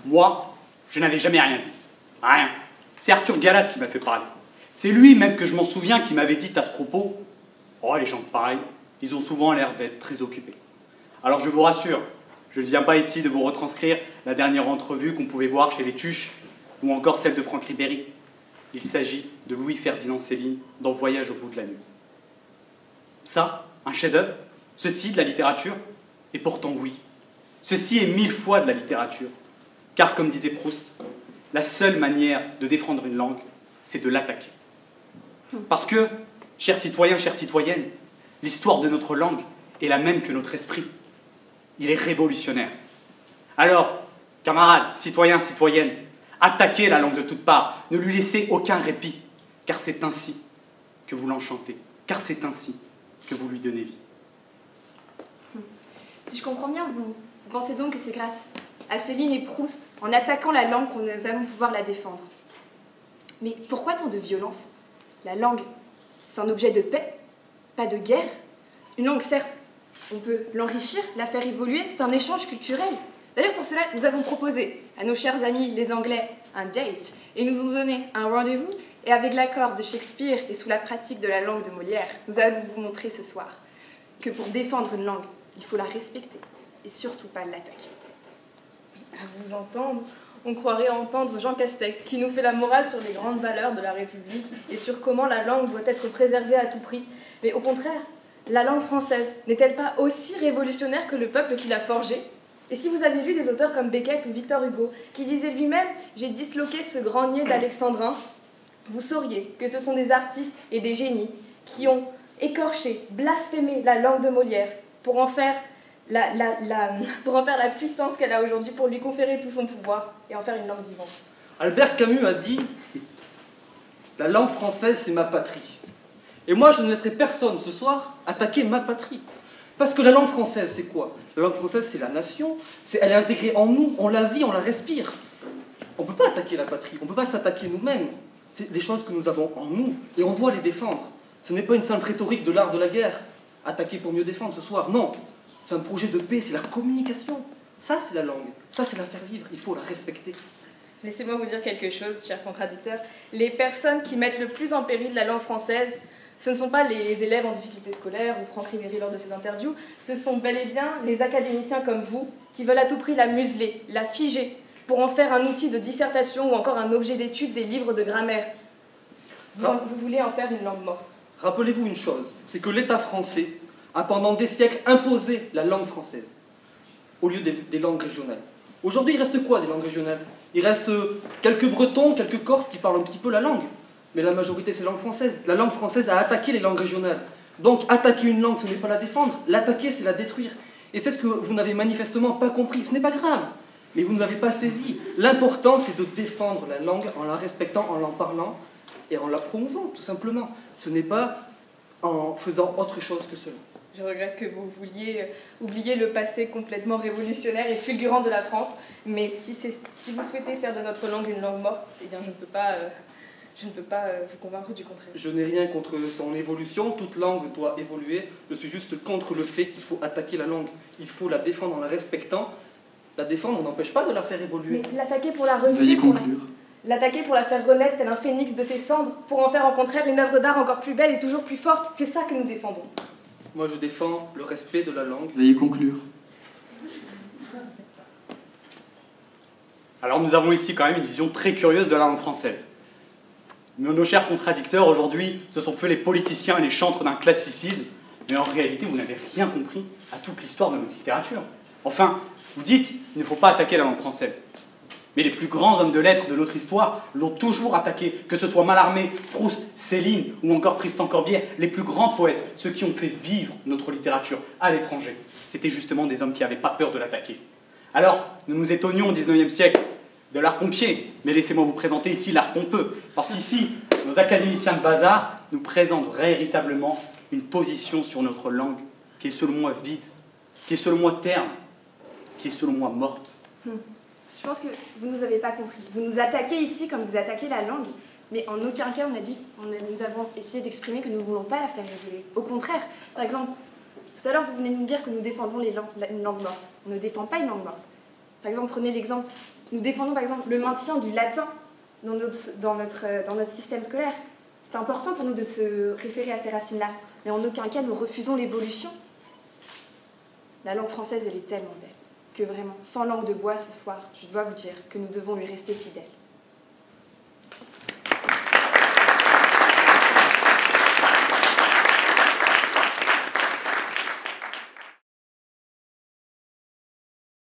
Moi, je n'avais jamais rien dit. Rien. C'est Arthur Galate qui m'a fait parler. C'est lui, même que je m'en souviens, qui m'avait dit à ce propos « Oh, les gens pareils, ils ont souvent l'air d'être très occupés. » Alors je vous rassure, je ne viens pas ici de vous retranscrire la dernière entrevue qu'on pouvait voir chez les Tuches, ou encore celle de Franck Ribéry. Il s'agit de Louis-Ferdinand Céline dans Voyage au bout de la nuit. Ça, un chef-d'œuvre, ceci de la littérature, et pourtant oui, ceci est 1000 fois de la littérature. Car comme disait Proust, la seule manière de défendre une langue, c'est de l'attaquer. Parce que, chers citoyens, chères citoyennes, l'histoire de notre langue est la même que notre esprit. Il est révolutionnaire. Alors, camarades, citoyens, citoyennes, attaquez la langue de toutes parts, ne lui laissez aucun répit, car c'est ainsi que vous l'enchantez, car c'est ainsi que vous lui donnez vie. Si je comprends bien, vous pensez donc que c'est grâce à Céline et Proust, en attaquant la langue, que nous allons pouvoir la défendre. Mais pourquoi tant de violence? La langue, c'est un objet de paix, pas de guerre. Une langue, certes, on peut l'enrichir, la faire évoluer, c'est un échange culturel. D'ailleurs, pour cela, nous avons proposé à nos chers amis les Anglais un date, et nous ont donné un rendez-vous, et avec l'accord de Shakespeare et sous la pratique de la langue de Molière, nous allons vous montrer ce soir que pour défendre une langue, il faut la respecter, et surtout pas l'attaquer. À vous entendre, on croirait entendre Jean Castex qui nous fait la morale sur les grandes valeurs de la République et sur comment la langue doit être préservée à tout prix. Mais au contraire, la langue française n'est-elle pas aussi révolutionnaire que le peuple qui l'a forgée? Et si vous avez lu des auteurs comme Beckett ou Victor Hugo, qui disait lui-même « J'ai disloqué ce grenier d'Alexandrin », vous sauriez que ce sont des artistes et des génies qui ont écorché, blasphémé la langue de Molière pour en faire la puissance qu'elle a aujourd'hui, pour lui conférer tout son pouvoir et en faire une langue vivante. Albert Camus a dit « La langue française, c'est ma patrie. » Et moi, je ne laisserai personne ce soir attaquer ma patrie. Parce que la langue française, c'est quoi? La langue française, c'est la nation. Elle est intégrée en nous, on la vit, on la respire. On ne peut pas attaquer la patrie, on ne peut pas s'attaquer nous-mêmes. C'est des choses que nous avons en nous et on doit les défendre. Ce n'est pas une simple rhétorique de l'art de la guerre. Attaquer pour mieux défendre ce soir, non. C'est un projet de paix, c'est la communication. Ça, c'est la langue. Ça, c'est la faire vivre. Il faut la respecter. Laissez-moi vous dire quelque chose, cher contradicteur. Les personnes qui mettent le plus en péril la langue française, ce ne sont pas les élèves en difficulté scolaire ou Franck Ribéry lors de ses interviews, ce sont bel et bien les académiciens comme vous qui veulent à tout prix la museler, la figer, pour en faire un outil de dissertation ou encore un objet d'étude des livres de grammaire. Vous voulez en faire une langue morte. Rappelez-vous une chose, c'est que l'État français a pendant des siècles imposé la langue française au lieu des langues régionales. Aujourd'hui, il reste quoi des langues régionales? Il reste quelques Bretons, quelques Corses qui parlent un petit peu la langue. Mais la majorité, c'est la langue française. La langue française a attaqué les langues régionales. Donc, attaquer une langue, ce n'est pas la défendre. L'attaquer, c'est la détruire. Et c'est ce que vous n'avez manifestement pas compris. Ce n'est pas grave, mais vous ne l'avez pas saisi. L'important, c'est de défendre la langue en la respectant, en l'en parlant et en la promouvant, tout simplement. Ce n'est pas en faisant autre chose que cela. Je regrette que vous vouliez oublier le passé complètement révolutionnaire et fulgurant de la France, mais si vous souhaitez faire de notre langue une langue morte, eh bien je ne peux pas vous convaincre du contraire. Je n'ai rien contre son évolution, toute langue doit évoluer, je suis juste contre le fait qu'il faut attaquer la langue. Il faut la défendre en la respectant. La défendre, on n'empêche pas de la faire évoluer. Mais l'attaquer pour la remuer, Veuillez conclure. L'attaquer pour la faire renaître tel un phénix de ses cendres, pour en faire au contraire une œuvre d'art encore plus belle et toujours plus forte, c'est ça que nous défendons. Moi, je défends le respect de la langue. Veuillez conclure. Alors nous avons ici quand même une vision très curieuse de la langue française. Nos chers contradicteurs, aujourd'hui, se sont fait les politiciens et les chantres d'un classicisme, mais en réalité, vous n'avez rien compris à toute l'histoire de notre littérature. Enfin, vous dites, il ne faut pas attaquer la langue française. Mais les plus grands hommes de lettres de notre histoire l'ont toujours attaqué, que ce soit Mallarmé, Proust, Céline ou encore Tristan Corbière, les plus grands poètes, ceux qui ont fait vivre notre littérature à l'étranger. C'était justement des hommes qui n'avaient pas peur de l'attaquer. Alors, nous nous étonnions au XIXe siècle de l'art pompier, mais laissez-moi vous présenter ici l'art pompeux, parce qu'ici, nos académiciens de bazar nous présentent véritablement une position sur notre langue qui est selon moi vide, qui est selon moi terne, qui est selon moi morte. Je pense que vous ne nous avez pas compris. Vous nous attaquez ici comme vous attaquez la langue, mais en aucun cas nous avons essayé d'exprimer que nous ne voulons pas la faire évoluer. Au contraire, par exemple, tout à l'heure vous venez de nous dire que nous défendons une langue morte. On ne défend pas une langue morte. Par exemple, prenez l'exemple, nous défendons par exemple le maintien du latin dans notre système scolaire. C'est important pour nous de se référer à ces racines-là, mais en aucun cas nous refusons l'évolution. La langue française, elle est tellement belle que vraiment, sans langue de bois ce soir, je dois vous dire que nous devons lui rester fidèles.